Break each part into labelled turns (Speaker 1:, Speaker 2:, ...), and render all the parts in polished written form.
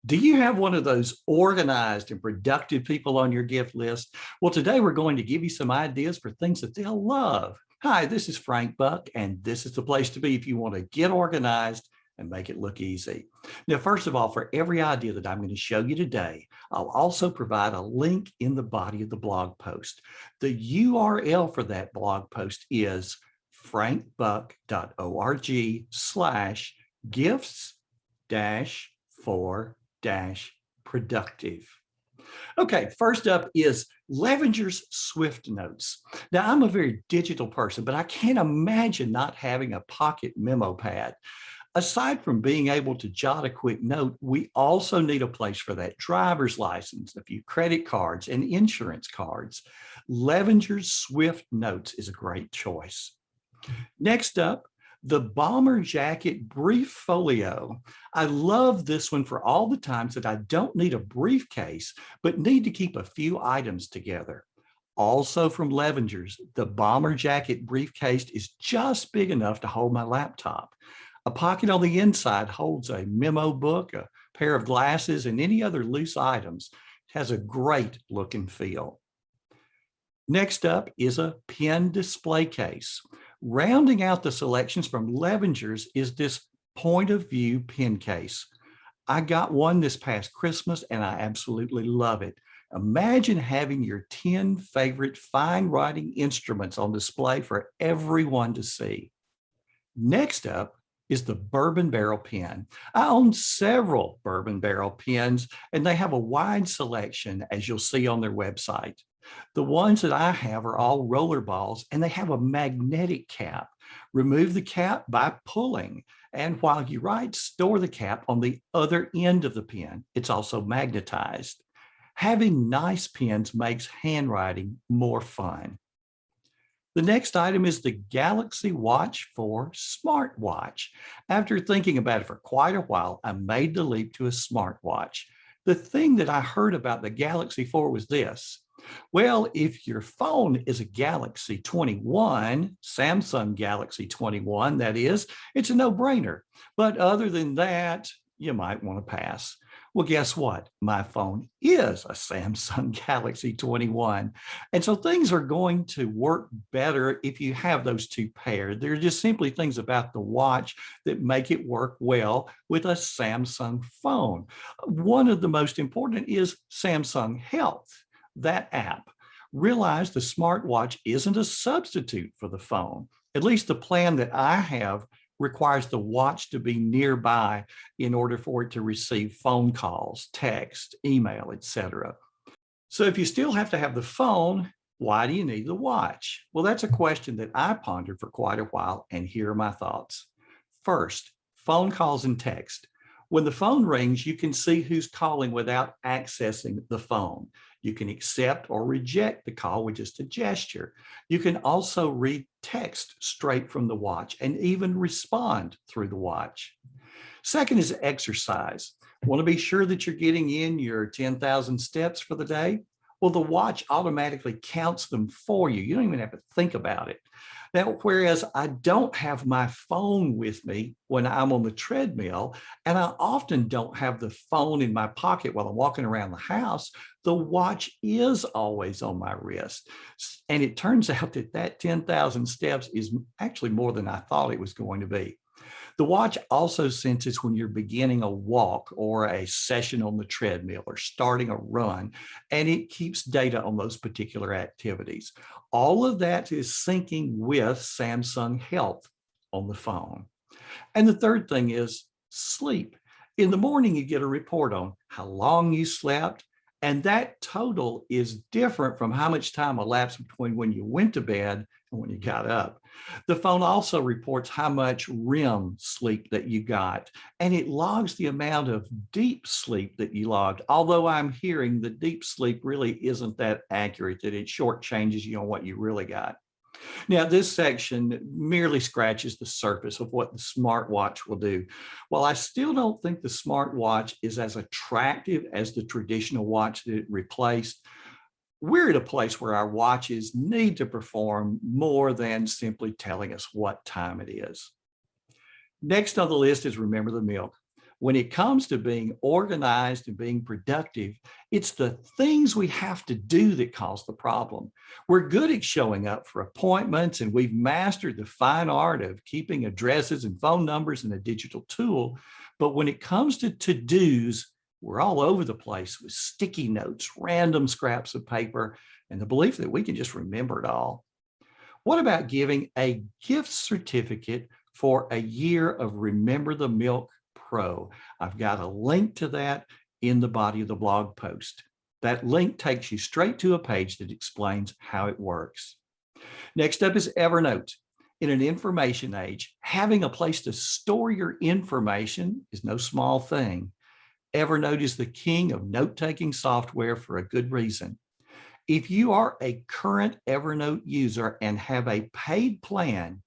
Speaker 1: Do you have one of those organized and productive people on your gift list? Well, today we're going to give you some ideas for things that they'll love. Hi, this is Frank Buck, and this is the place to be if you want to get organized and make it look easy. Now, first of all, for every idea that I'm going to show you today, I'll also provide a link in the body of the blog post. The URL for that blog post is frankbuck.org/gifts-for-productive. Okay, first up is Levenger's Swift Notes. Now, I'm a very digital person, but I can't imagine not having a pocket memo pad. Aside from being able to jot a quick note, we also need a place for that driver's license, a few credit cards, and insurance cards. Levenger's Swift Notes is a great choice. Next up, the bomber jacket Briefolio. I love this one for all the times that I don't need a briefcase, but need to keep a few items together. Also from Levenger's, the bomber jacket briefcase is just big enough to hold my laptop. A pocket on the inside holds a memo book, a pair of glasses, and any other loose items. It has a great look and feel. Next up is a pen display case. Rounding out the selections from Levenger's is this point of view pen case. I got one this past Christmas and I absolutely love it. Imagine having your 10 favorite fine writing instruments on display for everyone to see. Next up is the Bourbon Barrel Pen. I own several Bourbon Barrel pens and they have a wide selection, as you'll see on their website. The ones that I have are all roller balls and they have a magnetic cap. Remove the cap by pulling, and while you write, store the cap on the other end of the pen. It's also magnetized. Having nice pens makes handwriting more fun. The next item is the Galaxy Watch 4 Smartwatch. After thinking about it for quite a while, I made the leap to a smartwatch. The thing that I heard about the Galaxy 4 was this. Well, if your phone is a Galaxy 21, Samsung Galaxy 21, that is, it's a no-brainer. But other than that, you might want to pass. Well, guess what? My phone is a Samsung Galaxy 21. And so things are going to work better if you have those two paired. There are just simply things about the watch that make it work well with a Samsung phone. One of the most important is Samsung Health. That app. Realize the smartwatch isn't a substitute for the phone. At least the plan that I have requires the watch to be nearby in order for it to receive phone calls, text, email, etc. So if you still have to have the phone, why do you need the watch? Well, that's a question that I pondered for quite a while, and here are my thoughts. First, phone calls and text. When the phone rings, you can see who's calling without accessing the phone. You can accept or reject the call with just a gesture. You can also read text straight from the watch and even respond through the watch. Second is exercise. Want to be sure that you're getting in your 10,000 steps for the day? Well, the watch automatically counts them for you. You don't even have to think about it. Now, whereas I don't have my phone with me when I'm on the treadmill, and I often don't have the phone in my pocket while I'm walking around the house, the watch is always on my wrist. And it turns out that that 10,000 steps is actually more than I thought it was going to be. The watch also senses when you're beginning a walk or a session on the treadmill or starting a run, and it keeps data on those particular activities. All of that is syncing with Samsung Health on the phone. And the third thing is sleep. In the morning, you get a report on how long you slept, and that total is different from how much time elapsed between when you went to bed and when you got up. The phone also reports how much REM sleep that you got, and it logs the amount of deep sleep that you logged, although I'm hearing the deep sleep really isn't that accurate, that it shortchanges you on what you really got. Now, this section merely scratches the surface of what the smartwatch will do. While I still don't think the smartwatch is as attractive as the traditional watch that it replaced, we're at a place where our watches need to perform more than simply telling us what time it is. Next on the list is remember the milk. When it comes to being organized and being productive, it's the things we have to do that cause the problem. We're good at showing up for appointments, and we've mastered the fine art of keeping addresses and phone numbers in a digital tool. But when it comes to to-dos, we're all over the place with sticky notes, random scraps of paper, and the belief that we can just remember it all. What about giving a gift certificate for a year of Remember the Milk Pro? I've got a link to that in the body of the blog post. That link takes you straight to a page that explains how it works. Next up is Evernote. In an information age, having a place to store your information is no small thing. Evernote is the king of note-taking software for a good reason. If you are a current Evernote user and have a paid plan,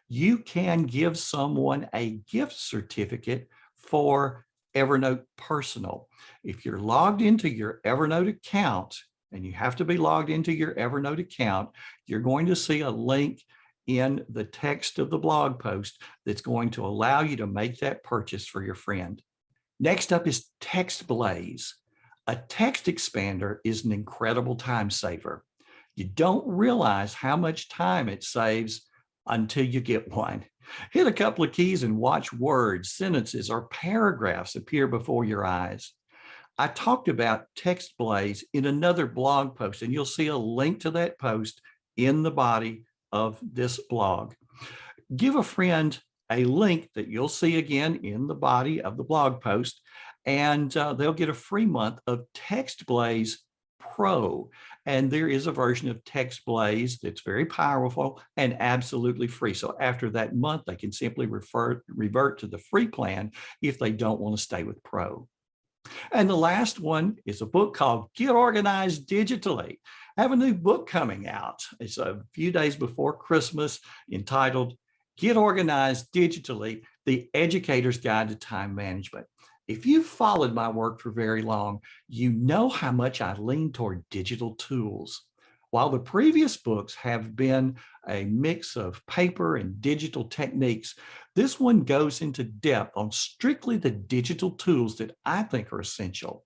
Speaker 1: you can give someone a gift certificate for Evernote Personal. If you're logged into your Evernote account, and you have to be logged into your Evernote account, you're going to see a link in the text of the blog post that's going to allow you to make that purchase for your friend. Next up is TextBlaze. A text expander is an incredible time saver. You don't realize how much time it saves until you get one. Hit a couple of keys and watch words, sentences, or paragraphs appear before your eyes. I talked about TextBlaze in another blog post, and you'll see a link to that post in the body of this blog. Give a friend a link that you'll see again in the body of the blog post, and they'll get a free month of TextBlaze Pro. And there is a version of TextBlaze that's very powerful and absolutely free. So after that month, they can simply revert to the free plan if they don't want to stay with Pro. And the last one is a book called Get Organized Digitally. I have a new book coming out. It's a few days before Christmas, entitled Get Organized Digitally, The Educator's Guide to Time Management. If you've followed my work for very long, you know how much I lean toward digital tools. While the previous books have been a mix of paper and digital techniques, this one goes into depth on strictly the digital tools that I think are essential.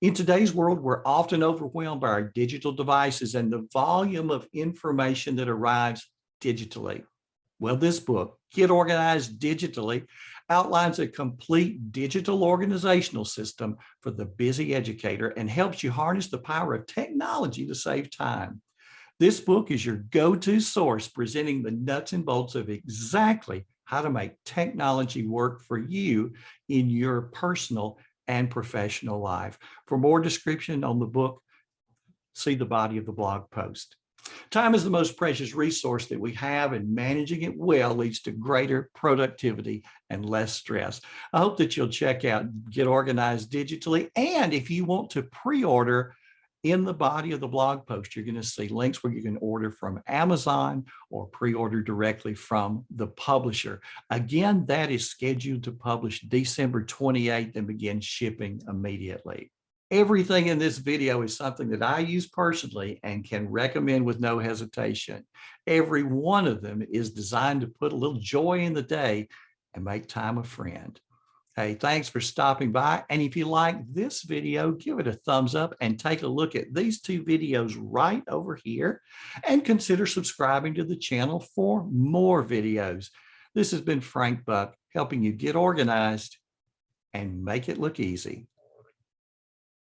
Speaker 1: In today's world, we're often overwhelmed by our digital devices and the volume of information that arrives digitally. Well, this book, Get Organized Digitally, outlines a complete digital organizational system for the busy educator and helps you harness the power of technology to save time. This book is your go-to source, presenting the nuts and bolts of exactly how to make technology work for you in your personal and professional life. For more description on the book, see the body of the blog post. Time is the most precious resource that we have, and managing it well leads to greater productivity and less stress. I hope that you'll check out Get Organized Digitally. And if you want to pre-order, in the body of the blog post, you're going to see links where you can order from Amazon or pre-order directly from the publisher. Again, that is scheduled to publish December 28th and begin shipping immediately. Everything in this video is something that I use personally and can recommend with no hesitation. Every one of them is designed to put a little joy in the day and make time a friend. Hey, thanks for stopping by. And if you like this video, give it a thumbs up and take a look at these two videos right over here, and consider subscribing to the channel for more videos. This has been Frank Buck, helping you get organized and make it look easy.